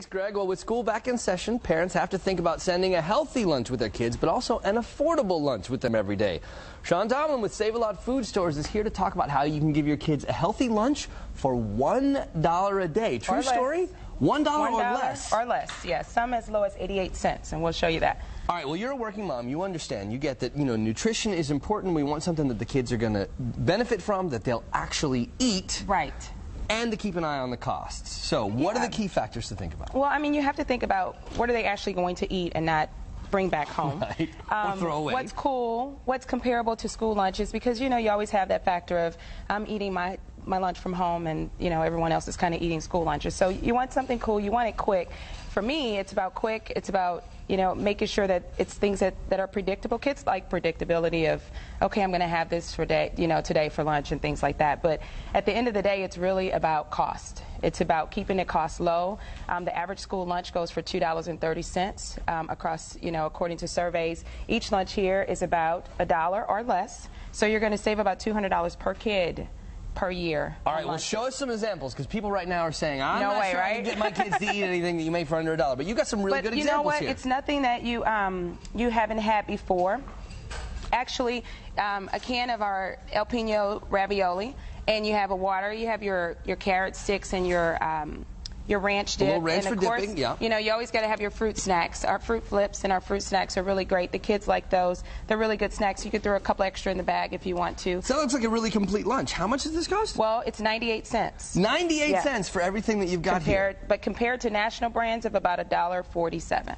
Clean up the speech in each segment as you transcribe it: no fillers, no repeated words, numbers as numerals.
Greg. Well, with school back in session, parents have to think about sending a healthy lunch with their kids, but also an affordable lunch with them every day. Chon with Save-A-Lot Food Stores is here to talk about how you can give your kids a healthy lunch for $1 a day. True story? $1 or less? Or less, yes. Some as low as 88 cents, and we'll show you that. All right, well, you're a working mom. You understand. You get that, nutrition is important. We want something that the kids are going to benefit from, that they'll actually eat. Right. And to keep an eye on the costs. So what are the key factors to think about? Well, I mean, you have to think about what are they actually going to eat and not bring back home. Right. Or throw away. What's cool, what's comparable to school lunches, because, you always have that factor of I'm eating my lunch from home and, everyone else is kind of eating school lunches. So you want something cool, you want it quick. For me, it's about quick, it's about, making sure that it's things that are predictable. Kids like predictability of, okay, I'm going to have this for today for lunch and things like that. But at the end of the day, it's really about cost. It's about keeping the cost low. The average school lunch goes for $2.30 across, according to surveys. Each lunch here is about $1 or less. So you're going to save about $200 per kid per year. All right, well, show us some examples, because people right now are saying, I'm not sure I can get my kids to eat anything that you make for under $1. But you got some really good examples here. But you know what? It's nothing that you haven't had before. Actually, a can of our El Pino ravioli, and you have a water, you have your carrot sticks and your ranch dip. A little ranch and for dipping, yeah. You always got to have your fruit snacks. Our fruit flips and our fruit snacks are really great. The kids like those. They're really good snacks. You could throw a couple extra in the bag if you want to. So that looks like a really complete lunch. How much does this cost? Well, it's 98 cents. 98 cents for everything that you've got here. But compared to national brands of about $1.47.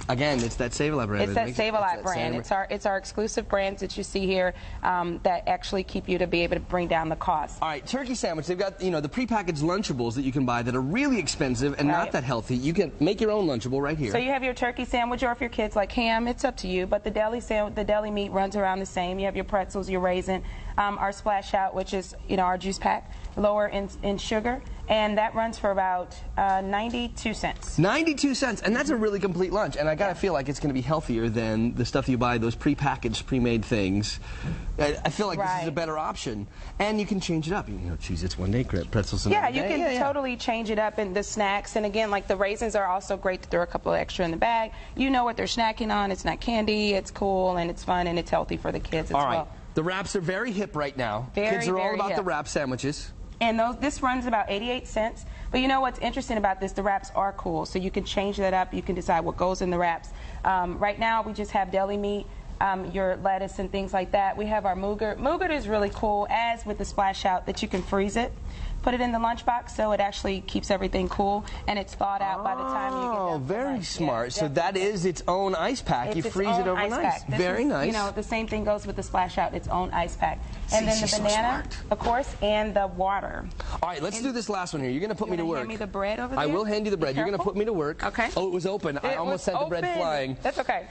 Again, it's that Save-A-Lot brand. It's that Save-A-Lot brand. It's our exclusive brands that you see here that actually keep you to be able to bring down the cost. All right, turkey sandwich. They've got the prepackaged Lunchables that you can buy that are really expensive and not that healthy. You can make your own Lunchable right here. So you have your turkey sandwich, or if your kids like ham, it's up to you. But the deli meat runs around the same. You have your pretzels, your raisin, our Splash Out, which is our juice pack, lower in sugar. And that runs for about 92 cents. 92 cents, and that's a really complete lunch. And I gotta feel like it's gonna be healthier than the stuff you buy, those prepackaged, pre-made things. I feel like this is a better option, and you can change it up. Cheez-Its one day, pretzels another day. You can totally change it up in the snacks. And again, like the raisins are also great to throw a couple of extra in the bag. You know what they're snacking on. It's not candy. It's cool and it's fun and it's healthy for the kids as well. All right, the wraps are very hip right now. Kids are all about the wrap sandwiches. And this runs about 88 cents. But you know what's interesting about this? The wraps are cool. So you can change that up. You can decide what goes in the wraps. Right now, we just have deli meat, your lettuce and things like that. We have our Moogert. Moogert is really cool, as with the Splash Out, that you can freeze it. Put it in the lunchbox so it actually keeps everything cool, and it's thawed out by the time you get done. Oh, very smart. Yeah, so that is its own ice pack. You freeze it overnight. Very nice. The same thing goes with the Splash Out, its own ice pack. And then the banana, of course, and the water. All right, let's do this last one here. You're going to put me to work. Hand me the bread over there? I will hand you the bread. You're going to put me to work. Okay. Oh, it was open. I almost sent the bread flying. That's okay.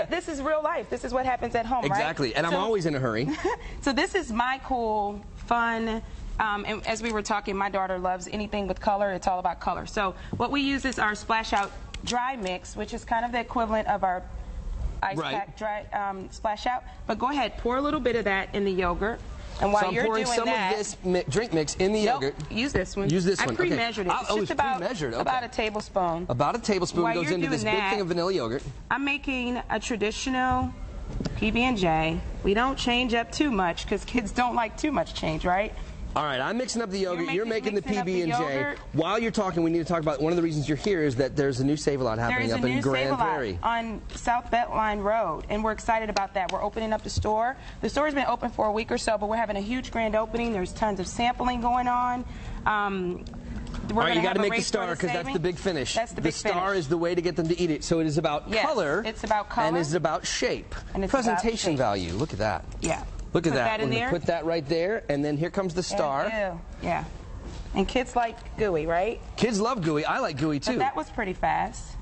This is real life. This is what happens at home, right? Exactly. And I'm always in a hurry. So this is my cool, fun. And as we were talking, my daughter loves anything with color. It's all about color. So what we use is our Splash Out dry mix, which is kind of the equivalent of our ice pack dry Splash Out. But go ahead, pour a little bit of that in the yogurt. And while you're doing some of this drink mix in the yogurt. Use this one. Use this one. I pre-measured it. It's pre-measured. About a tablespoon. About a tablespoon goes into this big thing of vanilla yogurt. I'm making a traditional PB&J. We don't change up too much because kids don't like too much change, right? All right, I'm mixing up the yogurt. You're making the PB&J. While you're talking, we need to talk about one of the reasons you're here is that there's a new Save-A-Lot happening up in Grand Prairie. On South Beltline Road, and we're excited about that. We're opening up the store. The store's been open for a week or so, but we're having a huge grand opening. There's tons of sampling going on. All right, you got to make the star because that's the big finish. That's the big finish. The star is the way to get them to eat it. So it is about color. It's about color. And it's about shape. And it's presentation value. Look at that. Yeah. Look at that. We're going to put that right there, and then here comes the star. Yeah. And kids like gooey, right? Kids love gooey. I like gooey, too. But that was pretty fast.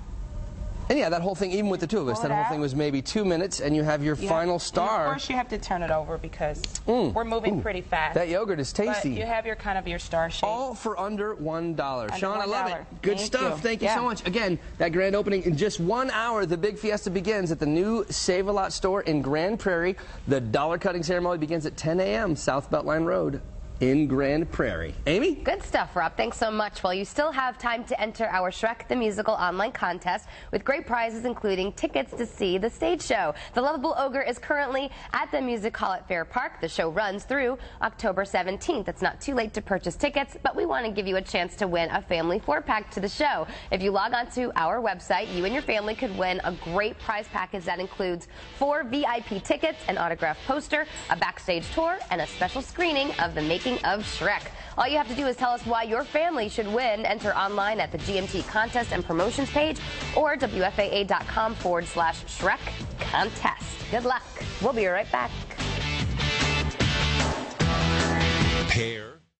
And yeah, that whole thing, even with the two of us, that whole thing was maybe 2 minutes, and you have your final star. And of course, you have to turn it over because we're moving pretty fast. That yogurt is tasty. But you have your your star shape. All for under $1. Chon, I love it. Good Thank stuff. You. Thank you so much. Again, that grand opening in just 1 hour. The big fiesta begins at the new Save-A-Lot store in Grand Prairie. The dollar cutting ceremony begins at 10 a.m. South Beltline Road in Grand Prairie. Amy? Good stuff, Rob. Thanks so much. Well, you still have time to enter our Shrek the Musical online contest with great prizes, including tickets to see the stage show. The Lovable Ogre is currently at the Music Hall at Fair Park. The show runs through October 17th. It's not too late to purchase tickets, but we want to give you a chance to win a family 4-pack to the show. If you log on to our website, you and your family could win a great prize package that includes 4 VIP tickets, an autographed poster, a backstage tour, and a special screening of the making of Shrek. All you have to do is tell us why your family should win. Enter online at the GMT contest and promotions page or WFAA.com/Shrek contest. Good luck. We'll be right back.